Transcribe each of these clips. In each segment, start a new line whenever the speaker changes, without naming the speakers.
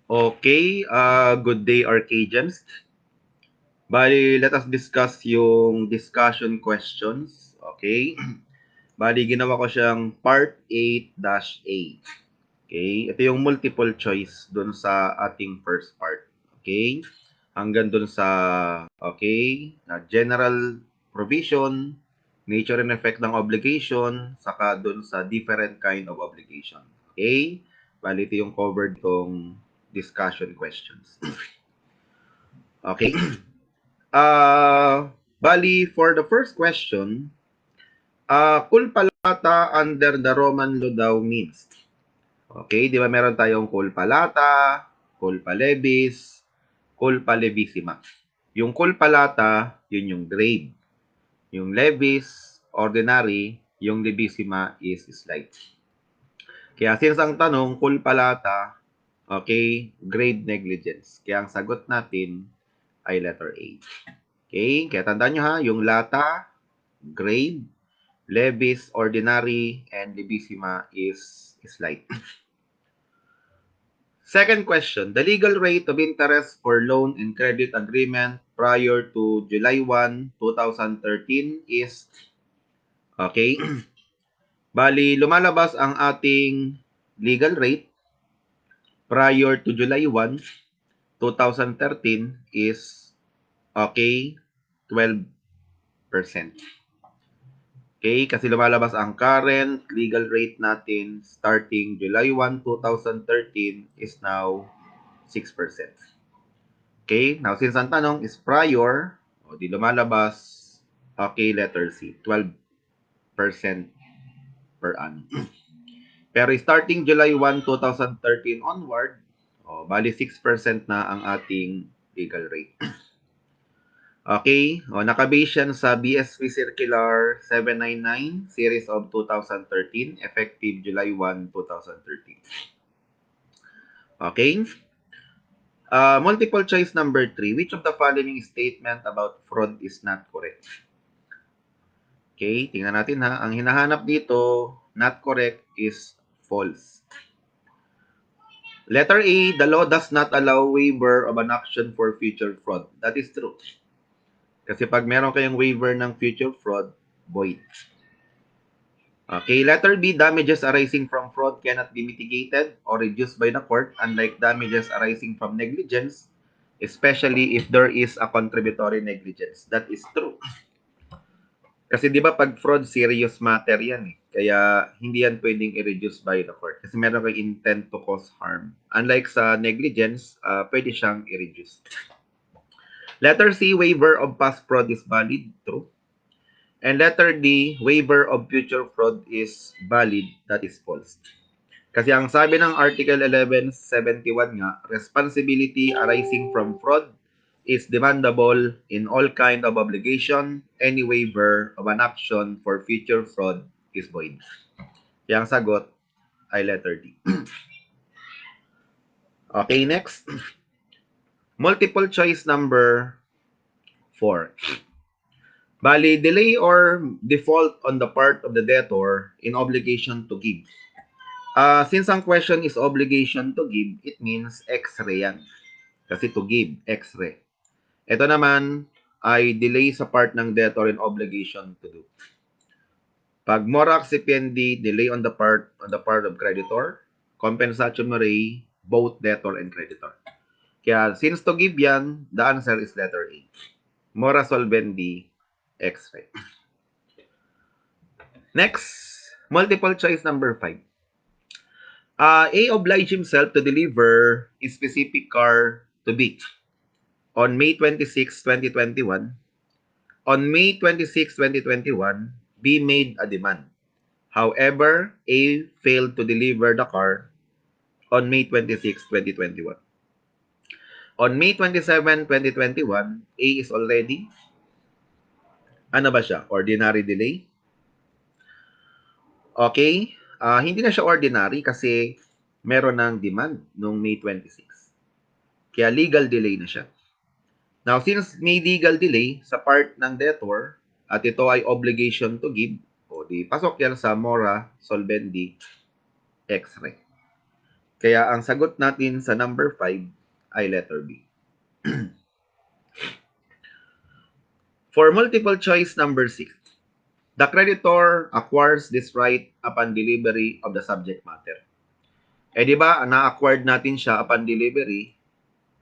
Okay, good day Arcadians. Bali, let us discuss yung discussion questions. Okay? Bali, ginawa ko siyang part 8-A. Okay? Ito yung multiple choice dun sa ating first part. Okay? Hanggang dun sa, okay, na general provision, nature and effect ng obligation, saka dun sa different kind of obligation. Okay? Bali, ito yung covered tong discussion questions. Okay? Bali, for the first question, culpalata under the Roman law daw means. Okay, di ba meron tayong culpalata, culpa levis, culpa levissima. Yung culpalata, yun yung grade. Yung levis, ordinary, yung levissima is slight. Kaya since ang tanong, culpalata, okay, grade negligence. Kaya ang sagot natin ay letter A. Okay, kaya tandaan nyo ha, yung lata, grade, levis, ordinary, and levissima is slight. Second question, the legal rate of interest for loan and credit agreement prior to July 1, 2013 is, okay, bali lumalabas ang ating legal rate prior to July 1, 2013 is, okay, 12%. Okay, kasi lumalabas ang current legal rate natin starting July 1, 2013 is now 6%. Okay, now since ang tanong is prior, o di lumalabas, okay, letter C, 12% per annum. Pero starting July 1, 2013 onward, bali 6% na ang ating legal rate. Okay, nakabase yan sa BSP Circular 799 Series of 2013, effective July 1, 2013. Okay? Multiple choice number 3. Which of the following statement about fraud is not correct? Okay, tingnan natin ha. Ang hinahanap dito, not correct is false. Letter A, the law does not allow waiver of an action for future fraud. That is true. Kasi pag meron kayong waiver ng future fraud, void. Okay, letter B, damages arising from fraud cannot be mitigated or reduced by the court, unlike damages arising from negligence, especially if there is a contributory negligence. That is true. Kasi di ba pag fraud, serious matter yan eh. Kaya hindi yan pwedeng i-reduce by the court. Kasi meron kang intent to cause harm. Unlike sa negligence, pwede siyang i-reduce. Letter C, waiver of past fraud is valid. True. And letter D, waiver of future fraud is valid. That is false. Kasi ang sabi ng Article 1171 nga, responsibility arising from fraud is demandable in all kind of obligation. Any waiver of an action for future fraud is void. Kaya ang sagot ay letter D. Okay, next. Multiple choice number 4. Bali, delay or default on the part of the debtor in obligation to give. Since ang question is obligation to give, it means X-ray yan. Kasi to give, X-ray. Ito naman ay delay sa part ng debtor in obligation to do. Pag mora accipendi, delay on the part of creditor, compensation mori, both debtor and creditor. Kaya since to give yan, the answer is letter A. Mora solvendi, X-ray. Next, multiple choice number 5. A obliged himself to deliver a specific car to B on May 26, 2021. On May 26, 2021, B made a demand. However, A failed to deliver the car on May 26, 2021. On May 27, 2021, A is already, ano ba siya? Ordinary delay? Okay, hindi na siya ordinary kasi meron ng demand noong May 26. Kaya legal delay na siya. Now, since may legal delay sa part ng debtor at ito ay obligation to give, o di pasok yan sa mora solvendi X-ray. Kaya ang sagot natin sa number 5 ay letter B. For multiple choice number 6, the creditor acquires this right upon delivery of the subject matter. Eh di ba, na-acquired natin siya upon delivery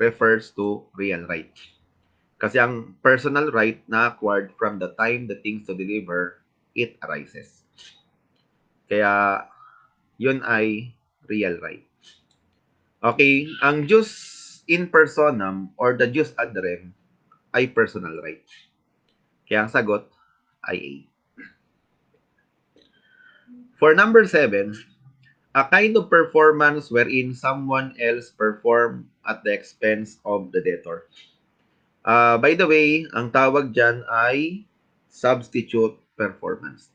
refers to real right. Kasi ang personal right na acquired from the time the things to deliver, it arises. Kaya, yun ay real right. Okay, ang jus in personam or the jus ad rem ay personal right. Kaya ang sagot ay A. For number 7, a kind of performance wherein someone else perform at the expense of the debtor. By the way, ang tawag dyan ay substitute performance.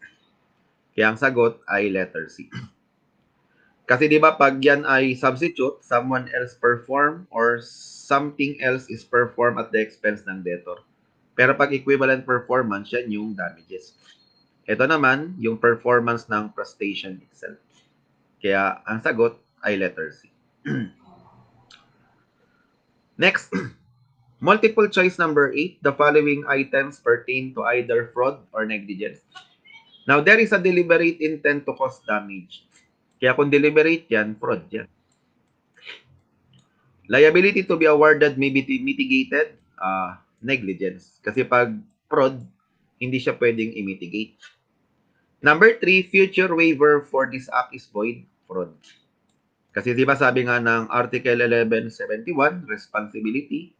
Kaya ang sagot ay letter C. Kasi di ba pag yan ay substitute, someone else perform or something else is perform at the expense ng debtor. Pero pag equivalent performance, yan yung damages. Ito naman, yung performance ng prestation itself. Kaya ang sagot ay letter C. Next, multiple choice number 8, the following items pertain to either fraud or negligence. Now, there is a deliberate intent to cause damage. Kaya kung deliberate yan, fraud yan. Liability to be awarded may be mitigated, negligence. Kasi pag fraud, hindi siya pwedeng i-mitigate. Number 3, future waiver for this act is void, fraud. Kasi di ba sabi nga ng Article 1171, responsibility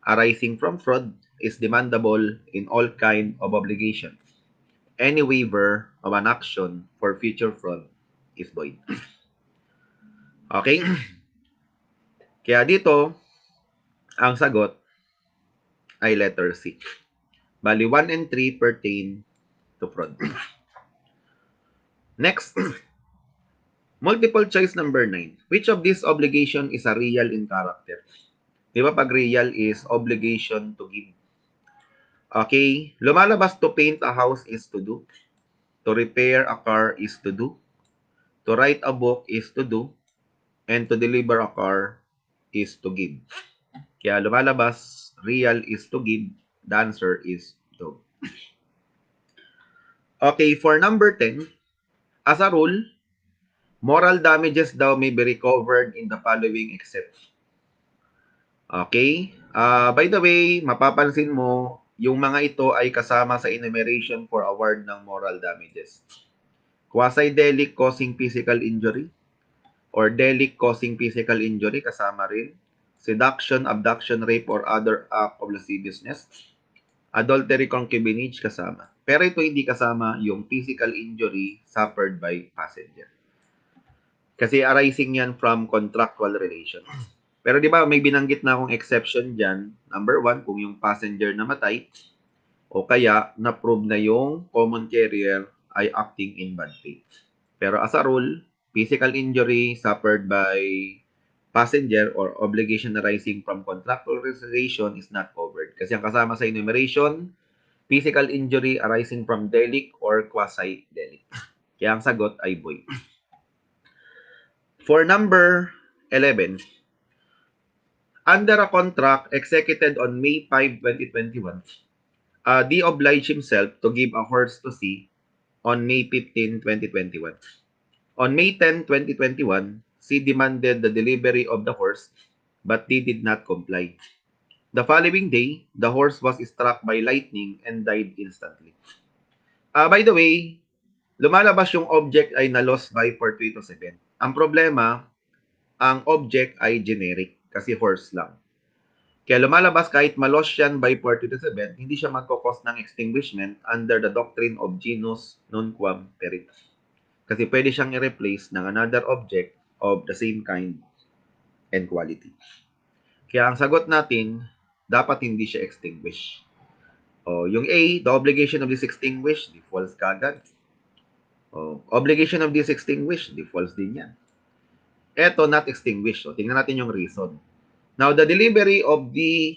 arising from fraud is demandable in all kind of obligation. Any waiver of an action for future fraud is void. Okay? Kaya dito, ang sagot ay letter C. Bali, 1 and 3 pertain to fraud. Next, multiple choice number 9. Which of these obligation is a real in character? Di ba pag real is obligation to give? Okay, lumalabas to paint a house is to do. To repair a car is to do. To write a book is to do. And to deliver a car is to give. Kaya lumalabas, real is to give. The answer is do. Okay, for number 10, as a rule, moral damages daw may be recovered in the following except. Okay? By the way, mapapansin mo, yung mga ito ay kasama sa enumeration for award ng moral damages. Quasi-delict causing physical injury or delict causing physical injury kasama rin. Seduction, abduction, rape, or other act of lasciviousness. Adultery, concubinage kasama. Pero ito hindi kasama yung physical injury suffered by passenger. Kasi arising yan from contractual relation. Pero di ba may binanggit na akong exception dyan. Number 1, kung yung passenger namatay o kaya na-prove na yung common carrier ay acting in bad faith. Pero as a rule, physical injury suffered by passenger or obligation arising from contractual relation is not covered. Kasi ang kasama sa enumeration, physical injury arising from delict or quasi-delict. Kaya ang sagot ay void. For number 11, under a contract executed on May 5, 2021, D obliged himself to give a horse to C on May 15, 2021. On May 10, 2021, C demanded the delivery of the horse, but D did not comply. The following day, the horse was struck by lightning and died instantly. By the way, lumalabas yung object ay na-lost by fortuitous event. Ang problema, ang object ay generic kasi horse lang. Kaya lumalabas kahit ma-lost yan by fortuitous event, hindi siya magkakos ng extinguishment under the doctrine of genus non quam perit. Kasi pwede siyang i-replace ng another object of the same kind and quality. Kaya ang sagot natin, dapat hindi siya extinguish. Yung A, the obligation of this extinguish, di false kagad. Obligation of this extinguish, di false din yan. Eto, not extinguish. Tingnan natin yung reason. Now, the delivery of D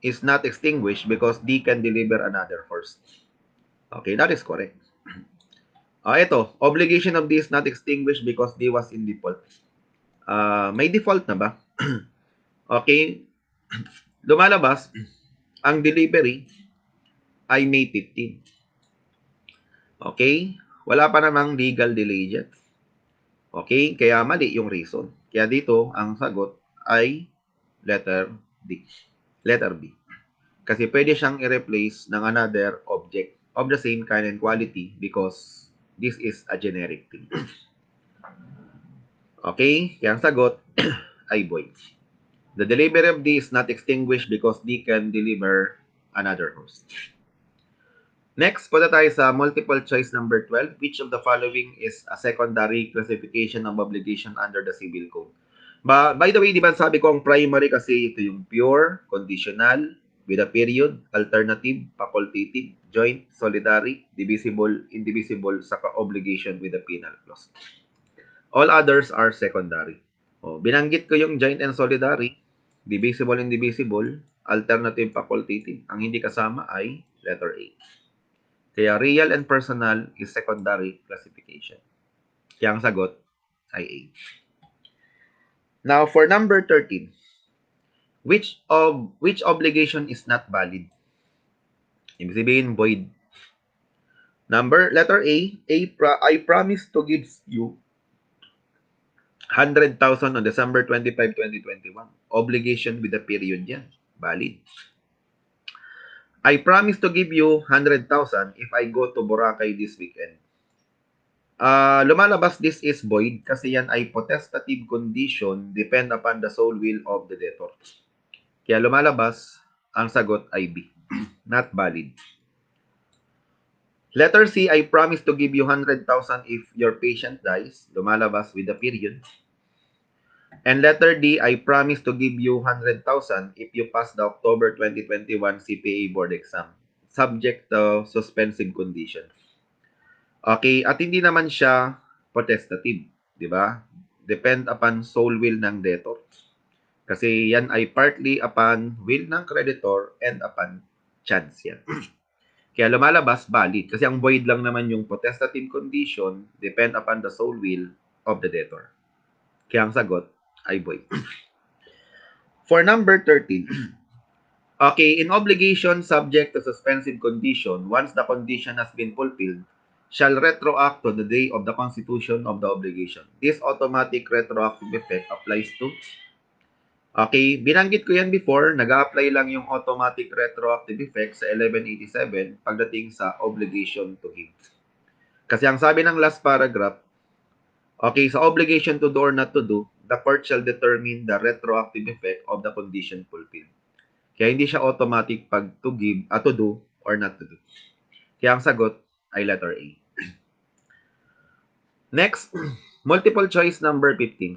is not extinguished because D can deliver another horse. Okay, that is correct. Ito, obligation of D is not extinguished because D was in default. May default na ba? Okay. Lumalabas, ang delivery ay May 15. Okay? Wala pa namang legal delay dyan. Okay? Kaya mali yung reason. Kaya dito, ang sagot ay letter D. Letter B. Kasi pwede siyang i-replace ng another object of the same kind and quality because this is a generic thing. Okay? Kaya ang sagot ay void. The delivery of D is not extinguished because D can deliver another host. Next, punta tayo sa multiple choice number 12. Which of the following is a secondary classification of obligation under the Civil Code? By the way, di ba sabi ko ang primary kasi ito yung pure, conditional, with a period, alternative, facultative, joint, solidary, divisible, indivisible, saka obligation with a penal clause. All others are secondary. Binanggit ko yung joint and solidary, divisible, indivisible, alternative, facultative. Ang hindi kasama ay letter A. Kaya real and personal is secondary classification. Kaya ang sagot ay A. Now, for number 13, which obligation is not valid? Ibig sabihin, void. Letter A, I promise to give you 100,000 on December 25, 2021. Obligation with a period yan. Valid. I promise to give you 100,000 if I go to Boracay this weekend. Lumalabas this is void kasi yan ay potestative condition depend upon the sole will of the debtor. Kaya lumalabas, ang sagot ay B. Not valid. Letter C, I promise to give you 100,000 if your patient dies. Lumalabas with a period. And letter D, I promise to give you 100,000 if you pass the October 2021 CPA board exam. Subject to suspensive condition. Okay, at hindi naman siya potestative, di ba? Depend upon sole will ng debtor. Kasi yan ay partly upon will ng creditor and upon chance yan. Kaya lumalabas, valid. Kasi ang void lang naman yung potestative condition depend upon the sole will of the debtor. Kaya ang sagot ay void. For number 13, okay, in obligation subject to suspensive condition, once the condition has been fulfilled, shall retroact to the day of the constitution of the obligation. This automatic retroactive effect applies to, okay, binanggit ko yan before, nag-a-apply lang yung automatic retroactive effect sa 1187 pagdating sa obligation to give. Kasi ang sabi ng last paragraph, okay, sa obligation to do or not to do, the court shall determine the retroactive effect of the condition fulfilled. Kaya hindi siya automatic pag to give, to do or not to do. Kaya ang sagot ay letter A. Next, multiple choice number 15.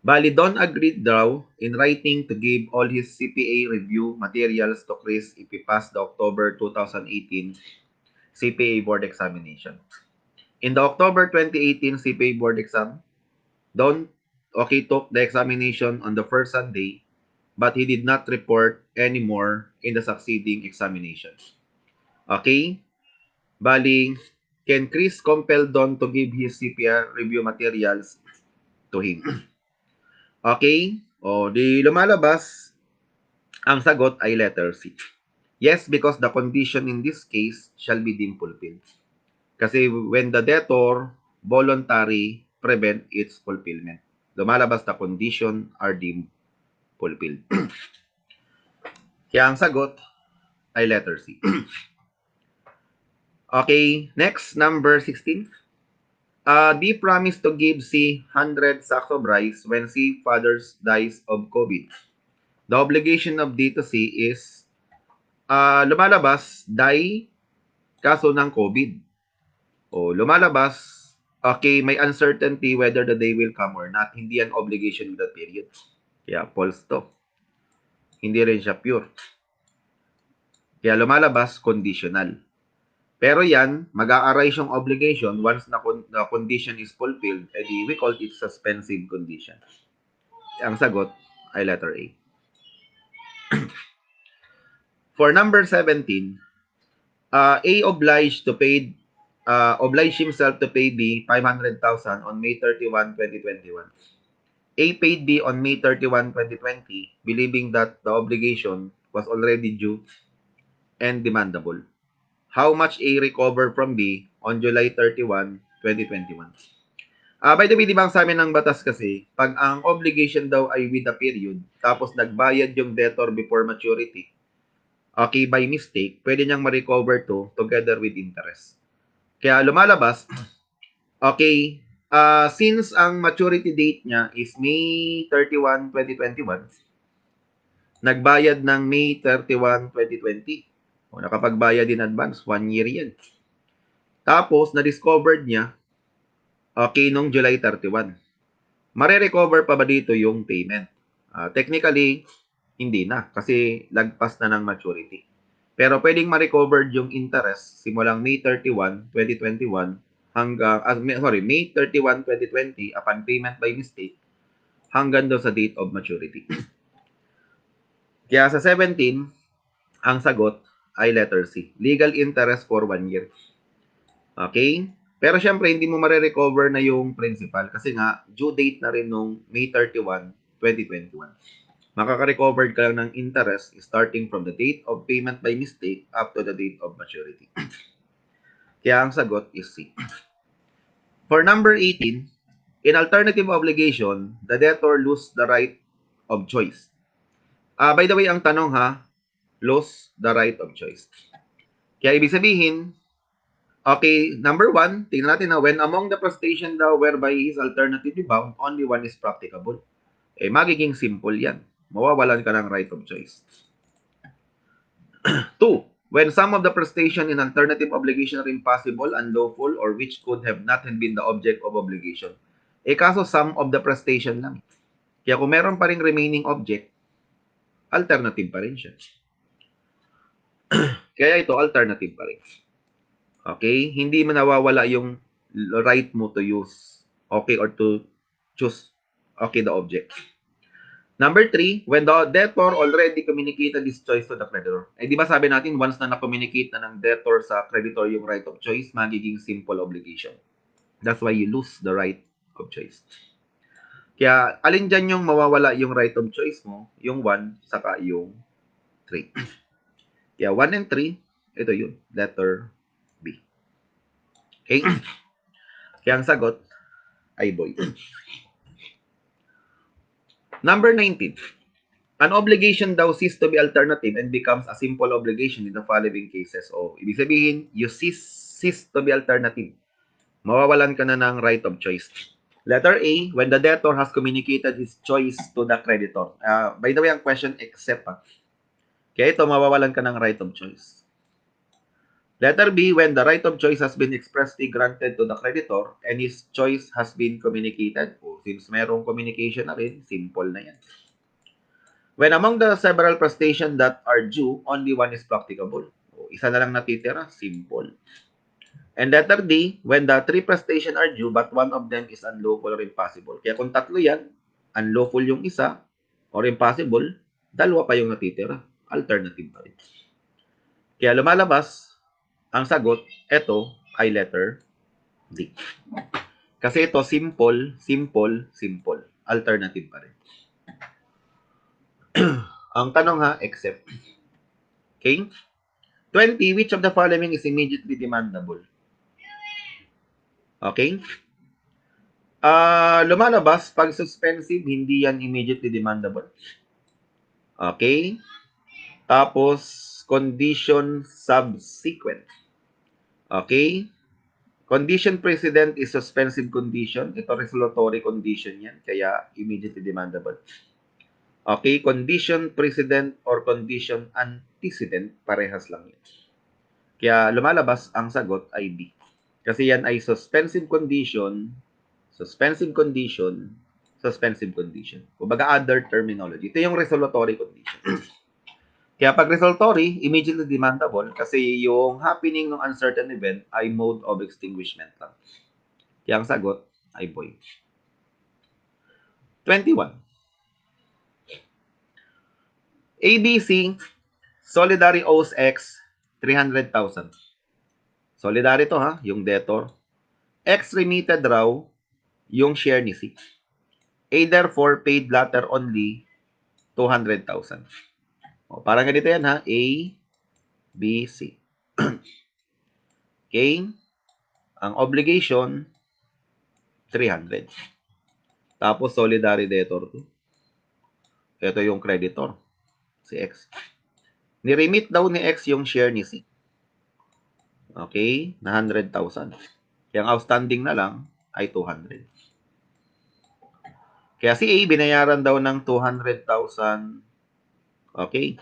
Bali, Don agreed daw in writing to give all his CPA review materials to Chris if he passed the October 2018 CPA board examination. In the October 2018 CPA board exam, Don took the examination on the first Sunday, but he did not report anymore in the succeeding examinations. Okay? Bali, can Chris compel Don to give his CPA review materials to him? Okay? Di lumalabas, ang sagot ay letter C. Yes, because the condition in this case shall be deemed fulfilled. Kasi when the debtor voluntary prevent its fulfillment, lumalabas the condition are deemed fulfilled. Kaya ang sagot ay letter C. Okay, next, number 16. D promised to give C 100 sacks of rice when C father dies of COVID. The obligation of D to C is lumalabas, die kaso ng COVID. Lumalabas, okay, may uncertainty whether the day will come or not. Hindi yan obligation with the period. Kaya false to. Hindi rin siya pure. Kaya lumalabas, conditional. Pero yan, mag-a-arise yung obligation once the condition is fulfilled, edi we call it suspensive condition. Ang sagot ay letter A. For number 17, A obliged himself to pay B 500,000 on May 31, 2021. A paid B on May 31, 2020, believing that the obligation was already due and demandable. How much A recovered from B on July 31, 2021? By the way, di ba ang sa amin ng batas kasi, pag ang obligation daw ay with a period, tapos nagbayad yung debtor before maturity, okay, by mistake, pwede niyang ma-recover to together with interest. Kaya lumalabas, okay, since ang maturity date niya is May 31, 2021, nagbayad ng May 31, 2020. O nakapagbayad in advance, 1 year yan. Tapos, na-discovered niya, okay, nung July 31. Mare-recover pa ba dito yung payment? Technically, hindi na kasi lagpas na ng maturity. Pero pwedeng ma-recover yung interest simulang May 31, 2021 hanggang, May 31, 2020 upon payment by mistake hanggang doon sa date of maturity. Kaya sa 17, ang sagot ay letter C. Legal interest for 1 year. Okay? Pero syempre, hindi mo mare-recover na yung principal kasi nga, due date na rin nung May 31, 2021. Makaka-recover ka lang ng interest starting from the date of payment by mistake up to the date of maturity. Kaya ang sagot is C. For number 18, in alternative obligation, the debtor lose the right of choice. By the way, ang tanong ha, lose the right of choice. Kaya ibig sabihin, okay, number 1, tingnan natin na when among the prestation daw whereby is alternatively bound, only one is practicable. Magiging simple yan. Mawawalan ka ng right of choice. 2, when some of the prestation in alternative obligation are impossible, unlawful, or which could have not been the object of obligation. Kaso some of the prestation lang. Kaya kung meron pa ring remaining object, alternative pa rin siya. Kaya ito, alternative pa rin. Okay? Hindi mo nawawala yung right mo to use, okay, or to choose, okay, the object. Number 3, when the debtor already communicated his choice to the creditor. Di ba sabi natin, once na na-communicate na ng debtor sa creditor yung right of choice, magiging simple obligation. That's why you lose the right of choice. Kaya, alin dyan yung mawawala yung right of choice mo? Yung 1, saka yung 3. Kaya 1 and 3, ito yun, letter B. Okay? Kaya ang sagot ay boy. Number 19. An obligation daw cease to be alternative and becomes a simple obligation in the following cases. Ibig sabihin, you cease to be alternative. Mawawalan ka na ng right of choice. Letter A, when the debtor has communicated his choice to the creditor. By the way, ang question except. Kaya ito, mawawalan ka ng right of choice. Letter B, when the right of choice has been expressly granted to the creditor and his choice has been communicated. Since merong communication na rin, simple na yan. When among the several prestations that are due, only one is practicable. Isa na lang natitira, simple. And letter D, when the 3 prestations are due, but one of them is unlawful or impossible. Kaya kung 3 yan, unlawful yung isa, or impossible, 2 pa yung natitira. Alternative pa rin. Kaya lumalabas, ang sagot, ito ay letter D. Kasi ito, simple, simple, simple. Alternative pa rin. Ang tanong ha, except. Okay? 20, which of the following is immediately demandable? Okay? Lumalabas, pag suspensive, hindi yan immediately demandable. Okay? Tapos, condition subsequent. Okay? Condition precedent is suspensive condition. Ito, resolutory condition yan. Kaya, immediately demandable. Okay? Condition precedent or condition antecedent, parehas lang yan. Kaya, lumalabas, ang sagot ay B. Kasi yan ay suspensive condition, suspensive condition, suspensive condition. Kumbaga, other terminology. Ito yung resolutory condition. Kaya pag resolutory, immediately demandable kasi yung happening ng uncertain event ay mode of extinguishment lang. Kaya ang sagot ay boy. 21. ABC, Solidary owes X 300,000. Solidary to ha, yung debtor. X remitted raw yung share ni C. A therefore paid latter only 200,000. O, parang ganito yan ha. A, B, C. Okay? Ang obligation, 300. Tapos solidary debtor to. Ito yung creditor, si X. Ni-remit daw ni X yung share ni C. Okay? Na 100,000. Yung outstanding na lang ay 200. Kaya si A, binayaran daw ng 200,000. Okay?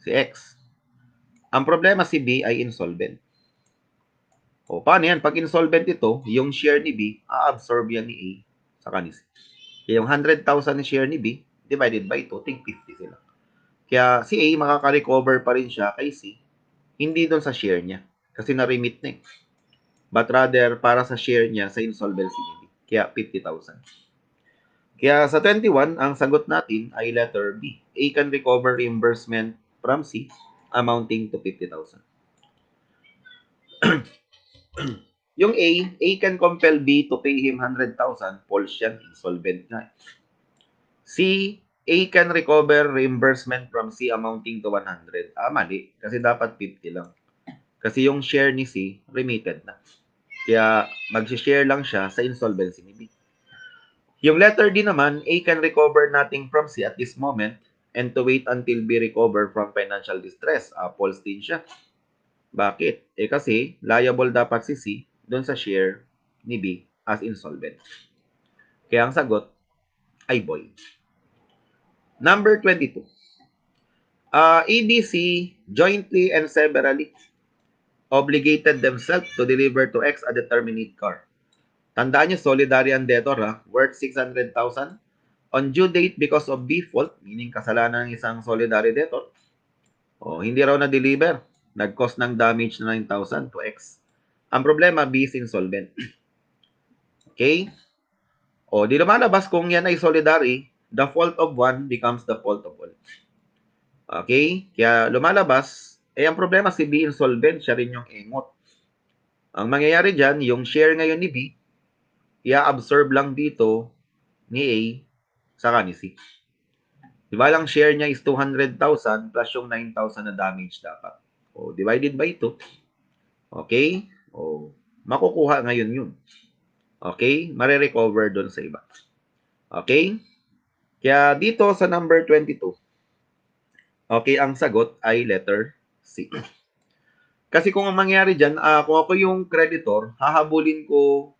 Si X. Ang problema si B ay insolvent. O, paano yan? Pag insolvent ito, yung share ni B, a-absorb yan ni A sa kanisi. Kaya yung 100,000 na share ni B, divided by 2, tig 50 sila. Kaya si A, makaka-recover pa rin siya kay C, hindi doon sa share niya. Kasi na-remit na eh. But rather, para sa share niya sa insolvency ni B. Kaya 50,000. Kaya sa 21, ang sagot natin ay letter B. A can recover reimbursement from C amounting to 50,000. Yung A can compel B to pay him 100,000. False yan, insolvent na. C, A can recover reimbursement from C amounting to 100. Mali. Kasi dapat 50 lang. Kasi yung share ni C, remitted na. Kaya mag-share lang siya sa insolvency ni B. Yung letter D naman, A can recover nothing from C at this moment and to wait until B recover from financial distress. False din siya. Bakit? Kasi liable dapat si C doon sa share ni B as insolvent. Kaya ang sagot ay void. Number 22. ABC jointly and severally obligated themselves to deliver to X a determinate car. Tandaan nyo, solidary ang debtor worth 600,000. On due date because of B fault, meaning kasalanan ng isang solidary debtor, hindi raw na-deliver. Nag-cause ng damage na 9,000 to X. Ang problema, B is insolvent. Okay? Di lumalabas kung yan ay solidary, the fault of one becomes the fault of all. Okay? Kaya lumalabas, ang problema si B insolvent, siya rin yung engot. Ang mangyayari dyan, yung share ngayon ni B, i-absorb lang dito ni A saka ni C. Diba lang share niya is 200,000 plus yung 9,000 na damage dapat. Divided by 2. Okay? Makukuha ngayon yun. Okay? Mare-recover doon sa iba. Okay? Kaya dito sa number 22, okay, ang sagot ay letter C. Kasi kung ang mangyari dyan, kung ako yung creditor, hahabulin ko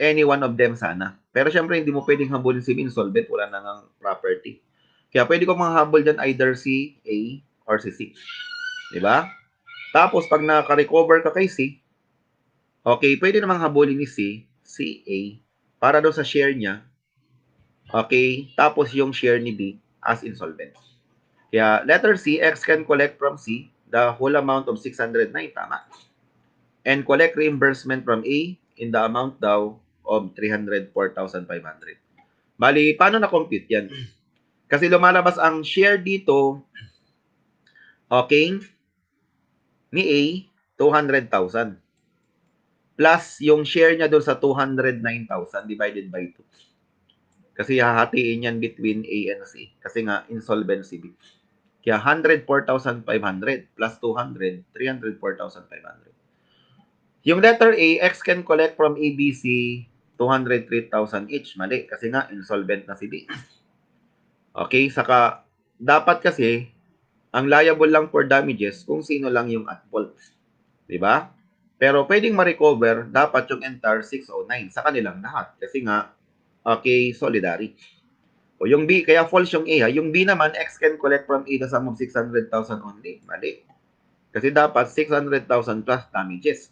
any one of them sana. Pero syempre, hindi mo pwedeng habulin si insolvent, wala na ng property. Kaya pwede ko manghabol dyan either si A or si C. Diba? Tapos, pag naka-recover ka kay C, okay, pwede namang habulin ni C, si A, para doon sa share niya. Okay, tapos yung share ni B as insolvent. Kaya, letter C, X can collect from C the whole amount of 609, tama? And collect reimbursement from A in the amount daw of 304,500. Bali, paano na-compute yan? Kasi lumalabas ang share dito, okay, ni A, 200,000. Plus yung share niya doon sa 209,000 divided by 2. Kasi hahatiin yan between A and C. Kasi nga, insolvency B. Kaya 104,500 plus 200, 304,500. Yung letter A, X can collect from ABC 203,000 each. Mali, kasi nga, insolvent na si B. Okay, saka, dapat kasi, ang liable lang for damages kung sino lang yung at fault. Diba? Pero pwedeng ma-recover, dapat yung entire 609 sa kanilang lahat. Kasi nga, okay, solidary. Yung B, kaya false yung A. Yung B naman, X can collect from A the sum of 600,000 only. Mali. Kasi dapat 600,000 plus damages.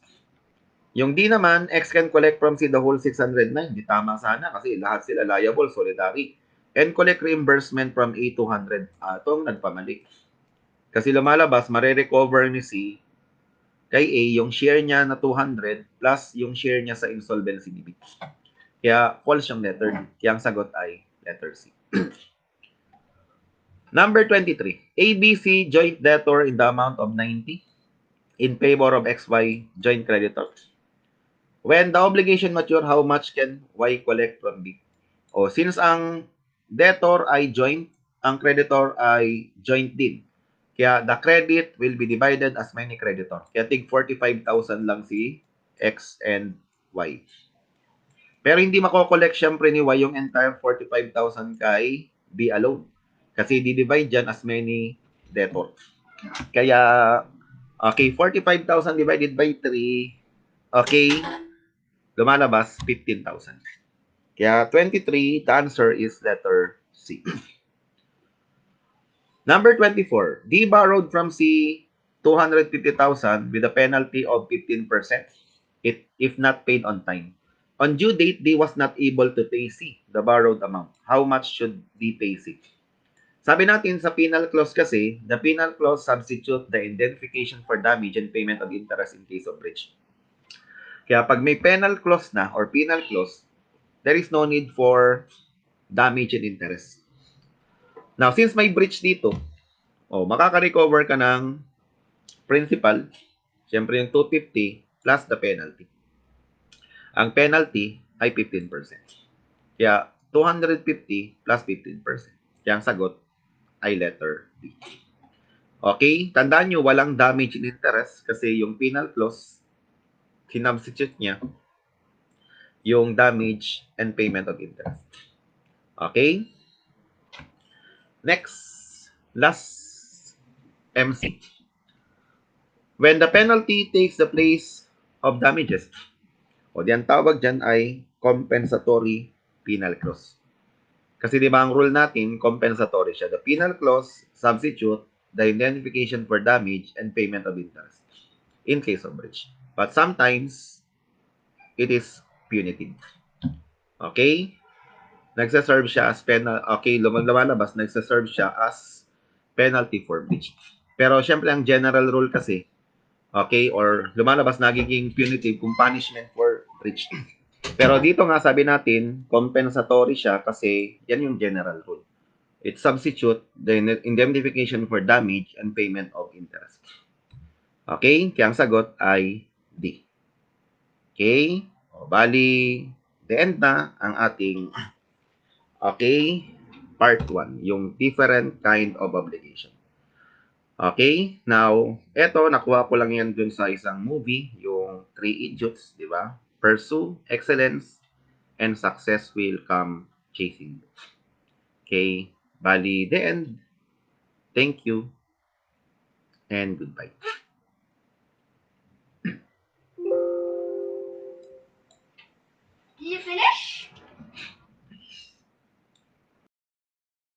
Yung D naman, X can collect from C the whole 609. Di tama sana kasi lahat sila liable, solidary. And collect reimbursement from A 200. Itong nagpamali. Kasi lumalabas, mare-recover ni C kay A yung share niya na 200 plus yung share niya sa insolvency ni B. Kaya false yung letter D. Kaya ang sagot ay letter C. Number 23. ABC joint debtor in the amount of 90 in favor of XY joint creditors. When the obligation mature, how much can Y collect from B? O, since ang debtor ay joint, ang creditor ay joint din. Kaya the credit will be divided as many creditor. Kaya tig 45,000 lang si X and Y. Pero hindi mako-collect syempre ni Y yung entire 45,000 kay B alone. Kasi di-divide dyan as many debtor. Kaya, okay, 45,000 divided by 3, okay, lumalabas 15,000. Kaya 23, the answer is letter C. Number 24, D borrowed from C 250,000 with a penalty of 15% if not paid on time. On due date, D was not able to pay C, the borrowed amount. How much should D pay C? Sabi natin sa penal clause kasi, the penal clause substitute the indemnification for damage and payment of interest in case of breach. Kaya pag may penal clause na or penal clause, there is no need for damage and interest. Now, since may breach dito, makaka-recover ka ng principal, syempre yung 250 plus the penalty. Ang penalty ay 15%. Kaya 250 plus 15%. Kaya ang sagot ay letter B. Okay? Tandaan nyo, walang damage in interest kasi yung penal clause, sinubstitute niya yung damage and payment of interest. Okay? Next, last MC. When the penalty takes the place of damages, o diyan tawag dyan ay compensatory penal clause. Kasi di ba ang rule natin, compensatory siya. The penal clause substitute the indemnification for damage and payment of interest in case of breach. But sometimes, it is punitive. Okay? Nagsaserve siya as penalty. Okay, lumalabas, nagsaserve siya as penalty for breach. Pero syempre, ang general rule kasi, okay, or lumalabas nagiging punitive kung punishment for breach. Pero dito nga sabi natin, compensatory siya kasi yan yung general rule. It substitute the indemnification for damage and payment of interest. Okay? Kaya ang sagot ay D. Okay? O, bali, the end na ang ating part 1, yung different kind of obligation. Okay? Now, eto, nakuha ko lang yan dun sa isang movie, yung Three Idiots, di ba? Pursue excellence and success will come chasing. Okay? Bali, the end. Thank you and goodbye.